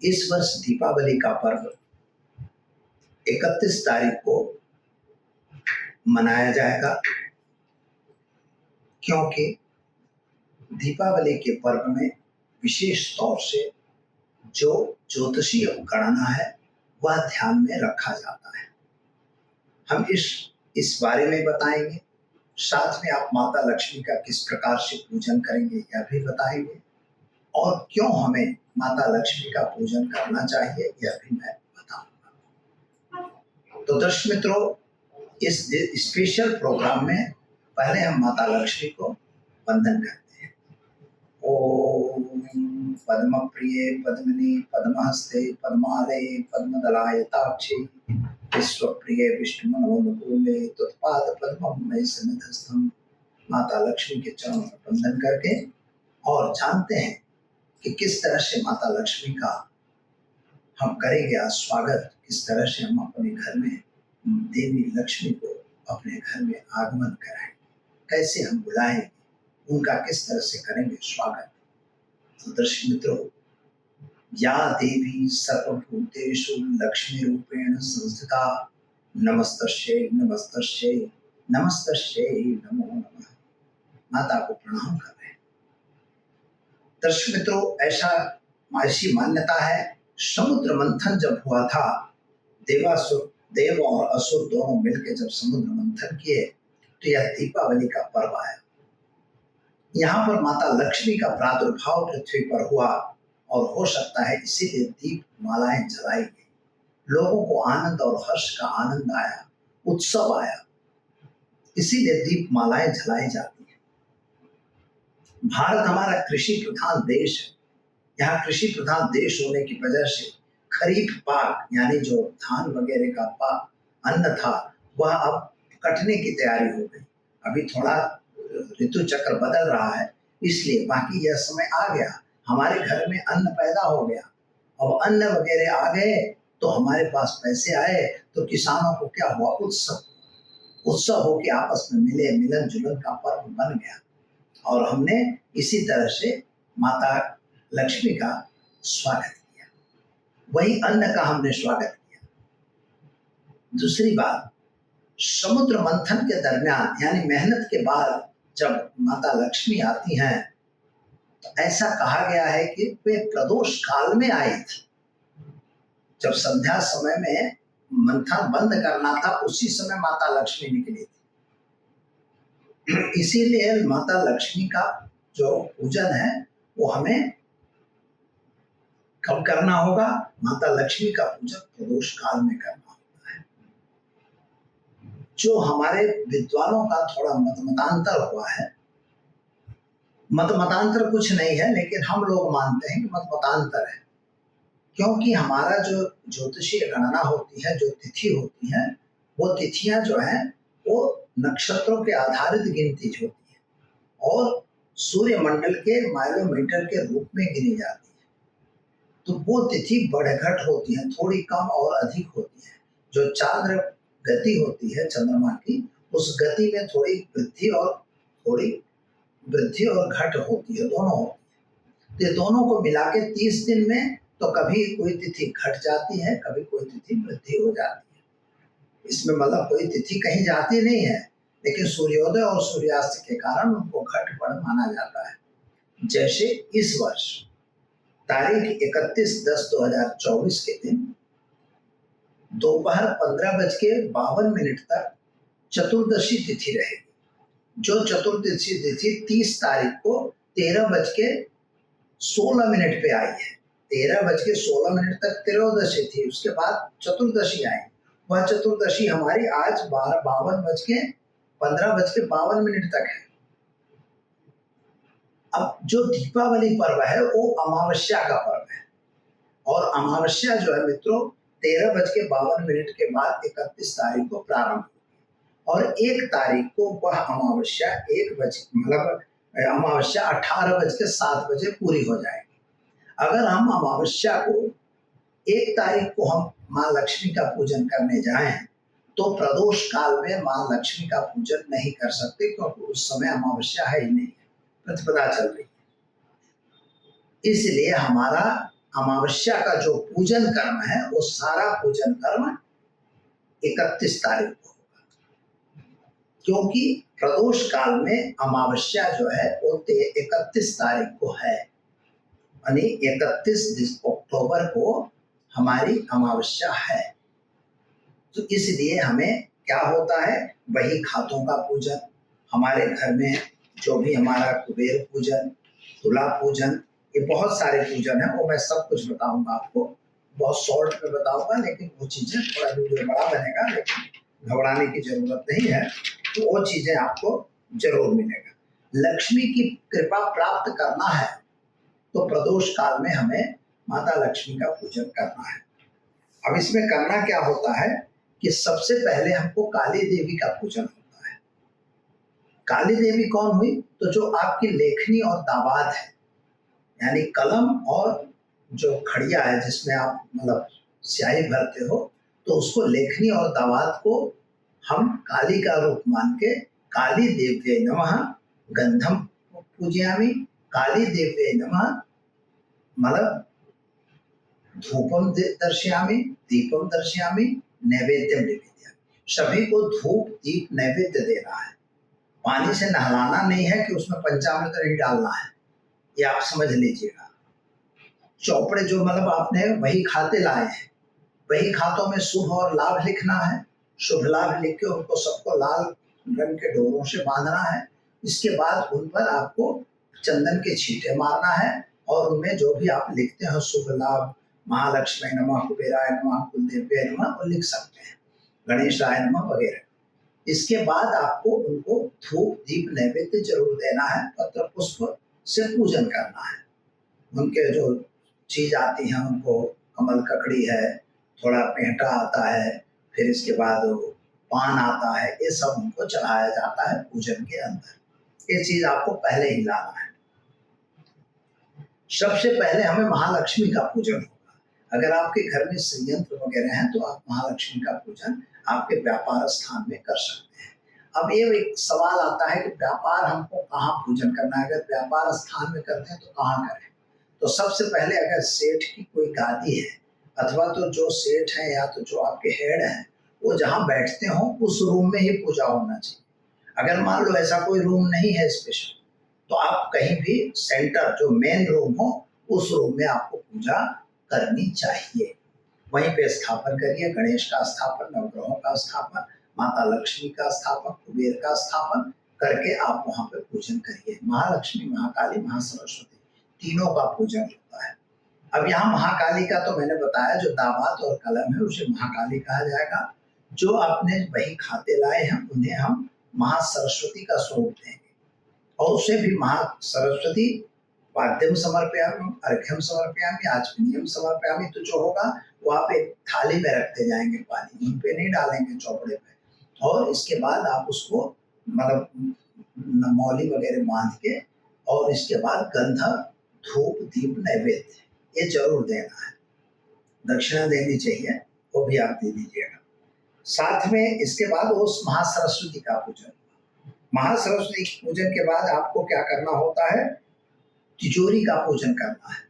इस वर्ष दीपावली का पर्व 31 तारीख को मनाया जाएगा, क्योंकि दीपावली के पर्व में विशेष तौर से जो ज्योतिषीय गणना है वह ध्यान में रखा जाता है। हम इस बारे में बताएंगे, साथ में आप माता लक्ष्मी का किस प्रकार से पूजन करेंगे यह भी बताएंगे, और क्यों हमें माता लक्ष्मी का पूजन करना चाहिए यह भी मैं बताऊंगा। तो दर्शक मित्रों, इस स्पेशल प्रोग्राम में पहले हम माता लक्ष्मी को वंदन करते हैं। ओम पद्म प्रिये पद्मिनी पद्महस्ते पद्मालये पद्मदलायताक्षी विश्वप्रिये विष्णुमनोनुकूले त्वत्पाद पद्मं मयि सन्निधस्थं। माता लक्ष्मी के चरणों में वंदन करके और जानते हैं कि किस तरह से माता लक्ष्मी का हम करेंगे आज स्वागत, किस तरह से हम अपने घर में देवी लक्ष्मी को अपने घर में आगमन कराएंगे, कैसे हम बुलाएंगे, उनका किस तरह से करेंगे स्वागत। तो दर्शक मित्रों, या देवी सर्वभूतेषु लक्ष्मी रूपेण संस्थिता नमस्तस्यै नमस्तस्यै नमस्तस्यै नमो नमः। माता को प्रणाम कर रहे हैं। दर्शक मित्रों, ऐसी मान्यता है, समुद्र मंथन जब हुआ था, देव और असुर दोनों मिलकर जब समुद्र मंथन किए तो यह दीपावली का पर्व आया। यहाँ पर माता लक्ष्मी का प्रादुर्भाव पृथ्वी पर हुआ और हो सकता है इसीलिए दीप मालाएं जलाई गई। लोगों को आनंद और हर्ष का आनंद आया, उत्सव आया, इसीलिए दीप मालाएं जलाई जाती है। भारत हमारा कृषि प्रधान देश है। यहाँ कृषि प्रधान देश होने की वजह से खरीफ पाक यानी जो धान वगैरह का पाक अन्न था वह अब कटने की तैयारी हो गई। अभी थोड़ा ऋतु चक्र बदल रहा है, इसलिए बाकी यह समय आ गया, हमारे घर में अन्न पैदा हो गया। अब अन्न वगैरह आ गए तो हमारे पास पैसे आए तो किसानों को क्या हुआ, उत्सव हो के आपस में मिले, मिलन जुलन का पर्व बन गया। और हमने इसी तरह से माता लक्ष्मी का स्वागत किया, वही अन्न का हमने स्वागत किया। दूसरी बात, समुद्र मंथन के दरमियान यानी मेहनत के बाद जब माता लक्ष्मी आती हैं तो ऐसा कहा गया है कि वे प्रदोष काल में आई थी। जब संध्या समय में मंथन बंद करना था उसी समय माता लक्ष्मी निकली थी। इसीलिए माता लक्ष्मी का जो पूजन है वो हमें कब करना होगा? माता लक्ष्मी का पूजन प्रदोष काल में करना होता है। जो हमारे विद्वानों का थोड़ा मतमतांतर हुआ है, मतमतांतर कुछ नहीं है, लेकिन हम लोग मानते हैं कि मतमतांतर है, क्योंकि हमारा जो ज्योतिषीय गणना होती है, जो तिथि होती है, वो तिथियां जो है वो नक्षत्रों के आधारित गिनती होती है और सूर्य मंडल के माइलोमीटर के रूप में गिनी जाती है। तो वो तिथि बढ़ घट होती है, थोड़ी कम और अधिक होती है। जो चांद्र गति होती है चंद्रमा की, उस गति में थोड़ी वृद्धि और घट होती है, दोनों होती है। तो ये दोनों को मिला के 30 दिन में तो कभी कोई तिथि घट जाती है, कभी कोई तिथि वृद्धि हो जाती है। इसमें मतलब कोई तिथि कहीं जाती नहीं है, लेकिन सूर्योदय और सूर्यास्त के कारण उनको घट बढ़ माना जाता है। जैसे इस वर्ष तारीख 31/10/2024 के दिन दोपहर 15:52 तक चतुर्दशी तिथि रहेगी। जो चतुर्दशी तिथि 30 तारीख को 13:16 पे आई है। 13:16 तक त्रयोदशी थी, उसके बाद चतुर्दशी आई। वह चतुर्दशी हमारी आज 15:52 तक है। अब जो दीपावली पर्व है वो अमावस्या का पर्व है, और अमावस्या जो है मित्रों 13:52 के बाद 31 तारीख को प्रारंभ होगी और 1 तारीख को वह अमावस्या 18:07 पूरी हो जाएगी। अगर हम अमावस्या को 1 तारीख को हम माँ लक्ष्मी का पूजन करने जाएं तो प्रदोष काल में माँ लक्ष्मी का पूजन नहीं कर सकते, क्योंकि उस समय अमावस्या है ही नहीं, प्रतिपदा चल रही है। इसलिए हमारा अमावस्या का जो पूजन कर्म है वो सारा पूजन कर्म 31 तारीख को होगा, क्योंकि प्रदोष काल में अमावस्या जो है वो 31 तारीख को है, यानी 31 अक्टूबर को हमारी अमावस्या है। तो इसलिए हमें क्या होता है, वही खातों का पूजन, हमारे घर में जो भी हमारा कुबेर पूजन, तुला पूजन, ये बहुत सारे पूजन है, वो मैं सब कुछ बताऊंगा आपको, बहुत शॉर्ट में बताऊंगा, लेकिन वो चीजें थोड़ा वीडियो बड़ा बनेगा, लेकिन घबराने की जरूरत नहीं है, तो वो चीजें आपको जरूर मिलेगा। लक्ष्मी की कृपा प्राप्त करना है तो प्रदोष काल में हमें माता लक्ष्मी का पूजन करना है। अब इसमें करना क्या होता है कि सबसे पहले हमको काली देवी का पूजन होता है। काली देवी कौन हुई, तो जो आपकी लेखनी और दावाद है, यानी कलम और जो खड़िया है जिसमें आप मतलब स्याही भरते हो, तो उसको लेखनी और दावाद को हम काली का रूप मान के काली देव्यै नमः गंधम पूजयामि, काली देव्यै नमः मतलब धूपम दर्शयामि, दीपम दर्शयामि, नैवेद्यम निवेदयामि। सभी को धूप दीप नैवेद्य देना है। पानी से नहलाना नहीं है कि उसमें पंचामृत नहीं डालना है, ये आप समझ लीजिएगा। चौपड़े जो मतलब आपने वही खाते लाए हैं, वही खातों में शुभ और लाभ लिखना है, शुभ लाभ लिख के उनको सबको लाल रंग के डोरों से बांधना है। इसके बाद उन पर आपको चंदन के छींटे मारना है और उनमें जो भी आप लिखते हैं शुभ लाभ, महालक्ष्मी नमः, कुबेराय नमः, कुलदेव्याय नमः, वो लिख सकते हैं, गणेशाय नमः वगैरह। इसके बाद आपको उनको धूप दीप नैवेद्य जरूर देना है, पत्र पुष्प से पूजन करना है। उनके जो चीज आती है, उनको कमल ककड़ी है, थोड़ा पेंटा आता है, फिर इसके बाद पान आता है, ये सब उनको चढ़ाया जाता है पूजन के अंदर। ये चीज आपको पहले ही लाना है। सबसे पहले हमें महालक्ष्मी का पूजन होगा। अगर आपके घर में संयंत्र वगैरह हैं तो आप महालक्ष्मी का पूजन आपके व्यापार स्थान में कर सकते हैं। अब ये एक सवाल आता है कि व्यापार हमको कहाँ पूजन करना है, अगर व्यापार स्थान में करते हैं तो कहाँ करें। तो सबसे पहले अगर सेठ की कोई गादी है, अथवा तो जो सेठ है या तो जो आपके हेड हैं, वो जहाँ बैठते हो उस रूम में ही पूजा होना चाहिए। अगर मान लो ऐसा कोई रूम नहीं है स्पेशल, तो आप कहीं भी सेंटर जो मेन रूम हो उस रूम में आपको पूजा करनी चाहिए। वहीं पे स्थापन करिए, गणेश का स्थापन, नवग्रहों का स्थापन, माता लक्ष्मी का स्थापन, कुबेर का स्थापन करके आप वहां पे पूजन करिए। महालक्ष्मी, महाकाली, महासरस्वती तीनों का पूजन होता है। अब यहाँ महाकाली का तो मैंने बताया, जो दावात और कलम है उसे महाकाली कहा जाएगा। जो आपने वही खाते लाए हैं उन्हें हम महासरस्वती का स्वरूप देंगे, और उसे भी महासरस्वती पाद्यम समर्पयामि, अर्घ्यम समर्पयामि, आचमनीयम समर्पयामि। तो जो होगा वो आप एक थाली में रखते जाएंगे, पानी उन पे नहीं डालेंगे चौपड़े पे, और इसके बाद आप उसको मतलब मौली वगैरह बांध के, और इसके बाद गंध धूप दीप नैवेद्य ये जरूर देना है। दक्षिणा देनी चाहिए, वो भी आप दे दीजिएगा। साथ में इसके बाद उस महासरस्वती का पूजन। महासरस्वती पूजन के बाद आपको क्या करना होता है, तिजोरी का पूजन करना है।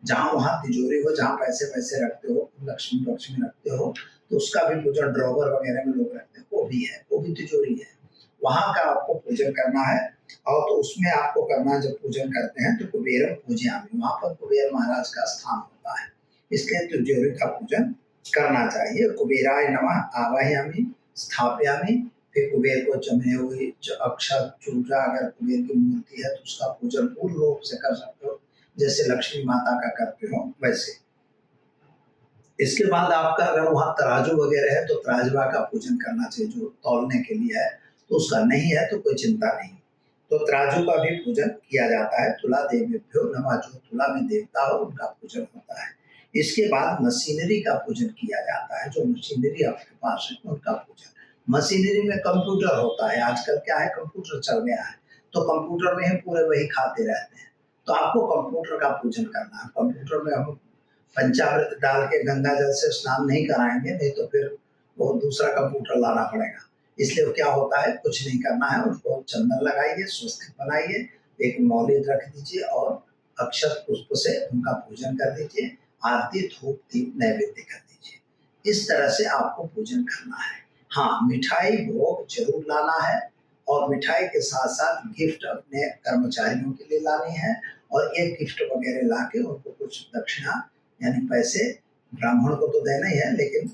जहां वहां तिजोरी हो, जहां पैसे पैसे रखते हो, लक्ष्मी लक्ष्मी रखते हो, तो उसका भी पूजन, ड्रॉवर वगैरह में लोग रखते हैं, वो भी है, वो भी तिजोरी है, वहां का आपको पूजन करना है। और तो उसमें आपको करना, जब पूजन करते हैं तो कुबेरम पूजयामि, वहां पर कुबेर महाराज का स्थान होता है, इसलिए तिजोरी का पूजन करना चाहिए। कुबेराय नमः आवाहयामि स्थापयामि, फिर कुबेर को जमे हुए अक्षर चूजा, अगर कुबेर की मूर्ति है तो उसका पूजन पूर्ण रूप से कर सकते हो, जैसे लक्ष्मी माता का करते हो वैसे। इसके बाद आपका अगर वहाँ तराजू वगैरह है तो तराजवा का पूजन करना चाहिए, जो तौलने के लिए है, तो उसका नहीं है तो कोई चिंता नहीं, तो तराजू का भी पूजन किया जाता है। तुला देवेभ्यो नमः, जो तुला में देवता हो उनका पूजन होता है। इसके बाद मशीनरी का पूजन किया जाता है, जो मशीनरी आपके पास है उनका पूजन। मशीनरी में कंप्यूटर होता है, आजकल क्या है कंप्यूटर चल गया है, तो कंप्यूटर में ही पूरे वही खाते रहते हैं, तो आपको कंप्यूटर का पूजन करना है। कंप्यूटर में हम पंचामृत डाल के गंगा जल से स्नान नहीं कराएंगे, नहीं तो फिर वो दूसरा कंप्यूटर लाना पड़ेगा। इसलिए क्या होता है, कुछ नहीं करना है, उसको चंदन लगाइए, स्वस्तिक बनाइए, एक मौली रख दीजिए और अक्षत पुष्प से उनका पूजन कर दीजिए, आरती धूप दीप नैवेद्य कर दीजिए। इस तरह से आपको पूजन करना है। हाँ, मिठाई भोग जरूर लाना है और मिठाई के साथ साथ गिफ्ट अपने कर्मचारियों के लिए लानी है और एक गिफ्ट वगैरह ला के उनको कुछ दक्षिणा यानी पैसे ब्राह्मण को तो देना ही है, लेकिन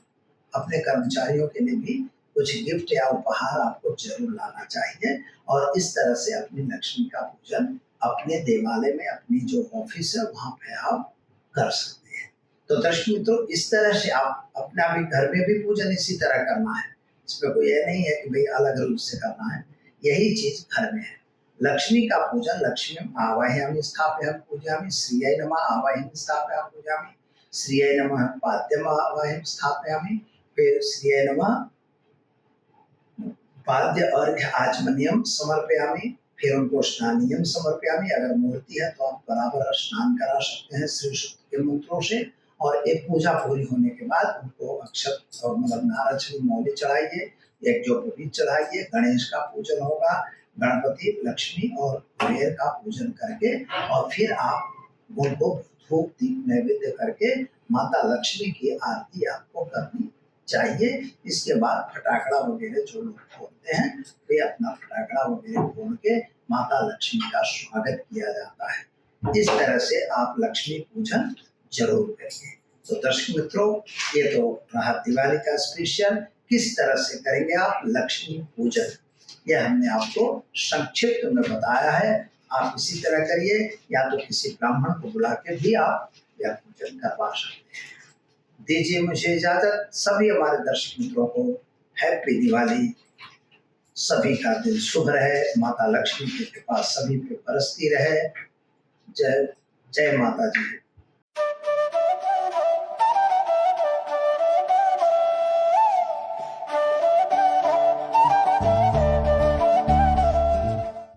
अपने कर्मचारियों के लिए भी कुछ गिफ्ट या उपहार आपको जरूर लाना चाहिए। और इस तरह से अपनी लक्ष्मी का पूजन अपने देवालय में, अपनी जो ऑफिस है वहां पे आप कर सकते हैं। तो दर्शक मित्रों, इस तरह से आप अपना भी घर में भी पूजन इसी तरह करना है। इसमें कोई ये नहीं है कि भाई अलग रूप से करना है, यही चीज घर में है। लक्ष्मी का पूजन लक्ष्मी आवाहयामि स्थापयामि पूजयामि, श्रियै नमः आवाहयामि स्थापयामि पूजयामि, श्रियै नमः पाद्यम आवाहयामि स्थापयामि, फिर श्रियै नमः पाद्य अर्घ्य आचमनीयम समर्पयामि, फिर उनको स्नानियम समर्पयामि। अगर मूर्ति है तो आप बराबर स्नान करा सकते हैं श्री सूक्त के मंत्रों से। और एक पूजा पूरी होने के बाद उनको अक्षत और मतलब नारद श्री मौली चढ़ाइए, एक जो पवित्र चढ़ाइए। गणेश का पूजन होगा, गणपति लक्ष्मी और कुबेर का पूजन करके और फिर आप उनको धूप दीप नैवेद्य करके माता लक्ष्मी की आरती आपको करनी चाहिए। इसके बाद फटाकड़ा वगैरह जो लोग फोड़ते हैं वे अपना फटाकड़ा वगैरह फोड़ के माता लक्ष्मी का स्वागत किया जाता है। इस तरह से आप लक्ष्मी पूजन जरूर करिए। तो दर्शक मित्रों, ये तो रहा दिवाली का स्पेशल। किस तरह से करेंगे आप लक्ष्मी पूजन, यह हमने आपको संक्षिप्त में बताया है। आप इसी तरह करिए, या तो किसी ब्राह्मण को बुला के भी आप यह पूजन करवा सकते हैं। दीजिए मुझे इजाजत। सभी हमारे दर्शक मित्रों को हैप्पी दिवाली। सभी का दिन शुभ रहे, माता लक्ष्मी की कृपा सभी पे बरसती रहे। जय जय माता जी।